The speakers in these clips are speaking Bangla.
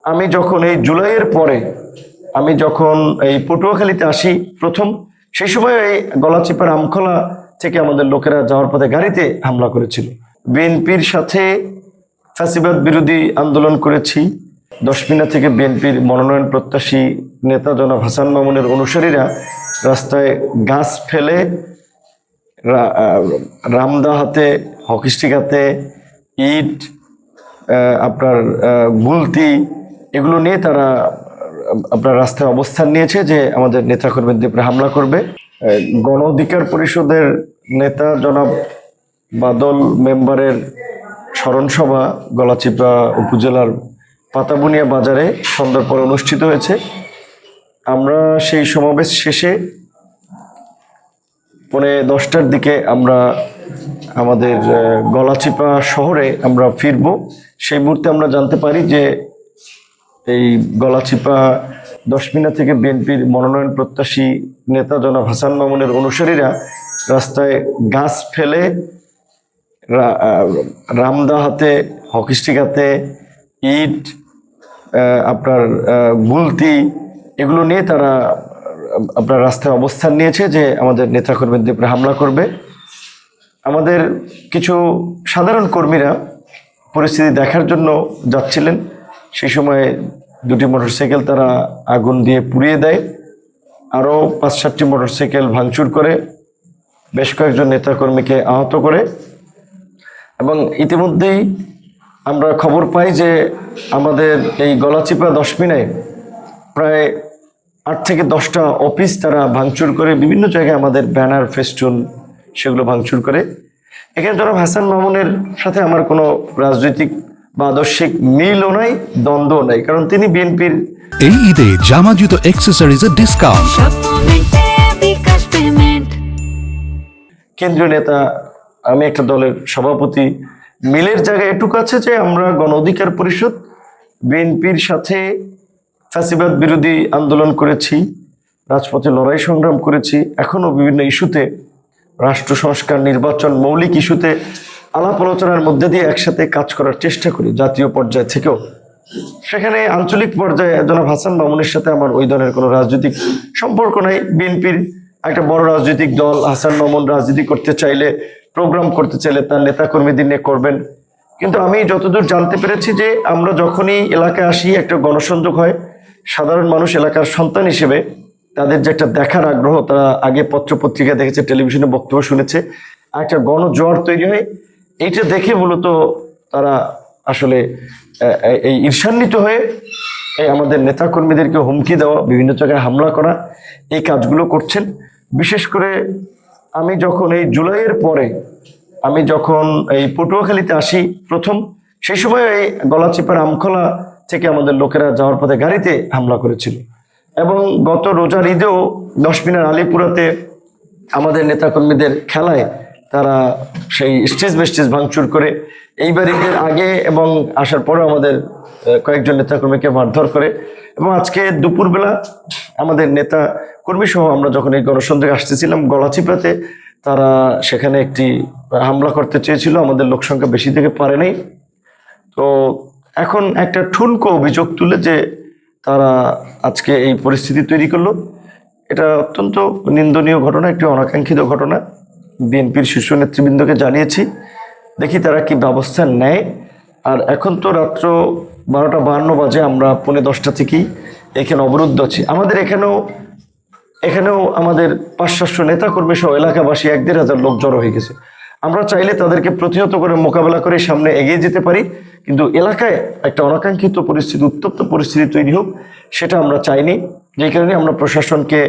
আমি যখন এই জুলাইয়ের পরে আমি যখন এই পটুয়াখালীতে আসি প্রথম, সেই সময় এই গলাচিপার আমখোলা থেকে আমাদের লোকেরা যাওয়ার পথে গাড়িতে হামলা করেছিল। বিএনপির সাথে ফ্যাসিবাদ বিরোধী আন্দোলন করেছি। দশমিনা থেকে বিএনপির মনোনয়ন প্রত্যাশী নেতা জনাব হাসান মামুনের অনুসারীরা রাস্তায় গাছ ফেলে, রামদা হাতে, হকিস্টিক হাতে, ইট, আপনার গুলতি, এগুলো নিয়ে তারা আপনার রাস্তায় অবস্থান নিয়েছে যে আমাদের নেতাকর্মীদের উপরে হামলা করবে। গণ অধিকার পরিষদের নেতা জনাব বাদল মেম্বারের স্মরণসভা গলাচিপা উপজেলার পাতাবুনিয়া বাজারে সন্ধ্যার পর অনুষ্ঠিত হয়েছে। আমরা সেই সমাবেশ শেষে 10:30টার দিকে আমরা আমাদের গলাচিপা শহরে আমরা ফিরব। সেই মুহূর্তে আমরা জানতে পারি যে এই গলাচিপা দশমিনা থেকে বিএনপির মনোনয়ন প্রত্যাশী নেতা জনাব হাসান মামুনের অনুসারীরা রাস্তায় গাছ ফেলে, রামদা হাতে, হকিস্টিক হাতে, ইট, আপনার গুলতি, এগুলো নিয়ে তারা আপনার রাস্তায় অবস্থান নিয়েছে যে আমাদের নেতাকর্মীদের উপরে হামলা করবে। আমাদের কিছু সাধারণ কর্মীরা পরিস্থিতি দেখার জন্য যাচ্ছিলেন। সেই সময় 2টি মোটরসাইকেল তারা আগুন দিয়ে পুড়িয়ে দেয়, আরও 5-7টি মোটরসাইকেল ভাঙচুর করে, বেশ কয়েকজন নেতাকর্মীকে আহত করে। এবং ইতিমধ্যেই আমরা খবর পাই যে আমাদের এই গলাচিপা দশমিনায় প্রায় 8 থেকে 10টা অফিস তারা ভাঙচুর করে, বিভিন্ন জায়গায় আমাদের ব্যানার, ফেস্টুন, সেগুলো ভাঙচুর করে। এখানে জনাব হাসান মামুনের সাথে আমার কোনো রাজনৈতিক বা আদর্শিক মিলও নাই, দ্বন্দ্বও নাই, কারণ তিনি বিএনপির। এই ঈদে জামা জুতো অ্যাক্সেসরিজের ডিসকাউন্ট। কেন্দ্রীয় নেতা, আমি একটা দলের সভাপতি, মিলের জায়গায় এটুকু আছে যে আমরা গণ অধিকার পরিষদ বিএনপির সাথে ফ্যাসিবাদ বিরোধী আন্দোলন করেছি, রাজপথে লড়াই সংগ্রাম করেছি, এখনো বিভিন্ন ইস্যুতে, রাষ্ট্র সংস্কার, নির্বাচন, মৌলিক ইস্যুতে আলাপ আলোচনার মধ্যে দিয়ে একসাথে কাজ করার চেষ্টা করি জাতীয় পর্যায় থেকেও। সেখানে আঞ্চলিক পর্যায়ে জনাব হাসান মামুনের সাথে আমার ওই ধরনের কোনো রাজনৈতিক সম্পর্ক নাই। বিএনপির একটা বড় রাজনৈতিক দল, হাসান মামুন রাজনীতি করতে চাইলে, প্রোগ্রাম করতে চাইলে তার নেতাকর্মীদের নিয়ে করবেন। কিন্তু আমি যতদূর জানতে পেরেছি যে আমরা যখনই এলাকায় আসি, একটা গণসংযোগ হয়, সাধারণ মানুষ এলাকার সন্তান হিসেবে তাদের যে একটা দেখার আগ্রহ, তারা আগে পত্রপত্রিকা দেখেছে, টেলিভিশনে বক্তব্য শুনেছে, একটা গণজোয়ার তৈরি হয়। এইটা দেখে মূলত তারা আসলে এই ঈর্ষান্বিত হয়ে এই আমাদের নেতাকর্মীদেরকে হুমকি দেওয়া, বিভিন্ন জায়গায় হামলা করা, এই কাজগুলো করছেন। বিশেষ করে আমি যখন এই জুলাইয়ের পরে আমি যখন এই পটুয়াখালীতে আসি প্রথম, সেই সময় এই গলাচিপার আমখোলা থেকে আমাদের লোকেরা যাওয়ার পথে গাড়িতে হামলা করেছিল। এবং গত রোজার ঈদেও দশমিনার আলীপুরাতে আমাদের নেতাকর্মীদের খেলায় তারা সেই স্টেজ বেস্টেজ ভাঙচুর করে, এইবার ঈদের আগে এবং আসার পরেও আমাদের কয়েকজন নেতাকর্মীকে মারধর করে। এবং আজকে দুপুরবেলা আমাদের নেতা কর্মী সহ আমরা যখন এই গণসংযোগে আসতেছিলাম গলাচিপাতে, তারা সেখানে একটি হামলা করতে চেয়েছিল, আমাদের লোক সংখ্যা বেশি থেকে পারে নাই। তো এখন একটা ঠুনকো অভিযোগ তুলে যে তারা আজকে এই পরিস্থিতি তৈরি করলো। এটা অত্যন্ত নিন্দনীয় ঘটনা, একটি অনাকাঙ্ক্ষিত ঘটনা। বিএনপির শীর্ষ নেতৃবৃন্দকে জানিয়েছি, দেখি তারা কি ব্যবস্থা নেয়। আর এখন তো রাত্র 12টা 52 বাজে, আমরা 10:45 থেকেই এখানে অবরুদ্ধ আছি। আমাদের এখানেও আমাদের 500-700 নেতাকর্মী সহ এলাকাবাসী 1-1,500 লোক জড়ো হয়ে গেছে। আমরা চাইলে তাদেরকে প্রতিহত করে মোকাবেলা করে সামনে এগিয়ে যেতে পারি, কিন্তু এলাকায় একটা অনাকাঙ্ক্ষিত পরিস্থিতি, উত্তপ্ত পরিস্থিতি তৈরি হোক, সেটা আমরা চাইনি। যেই কারণে আমরা প্রশাসনকে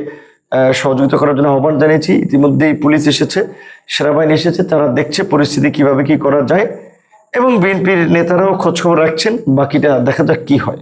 সহযোগিতা করার জন্য আহ্বান জানিয়েছি। ইতিমধ্যেই পুলিশ এসেছে, সেনাবাহিনী এসেছে, তারা দেখছে পরিস্থিতি কিভাবে কি করা যায়, এবং বিএনপির নেতারাও খোঁজখবর রাখছেন। বাকিটা দেখা যাক কি হয়।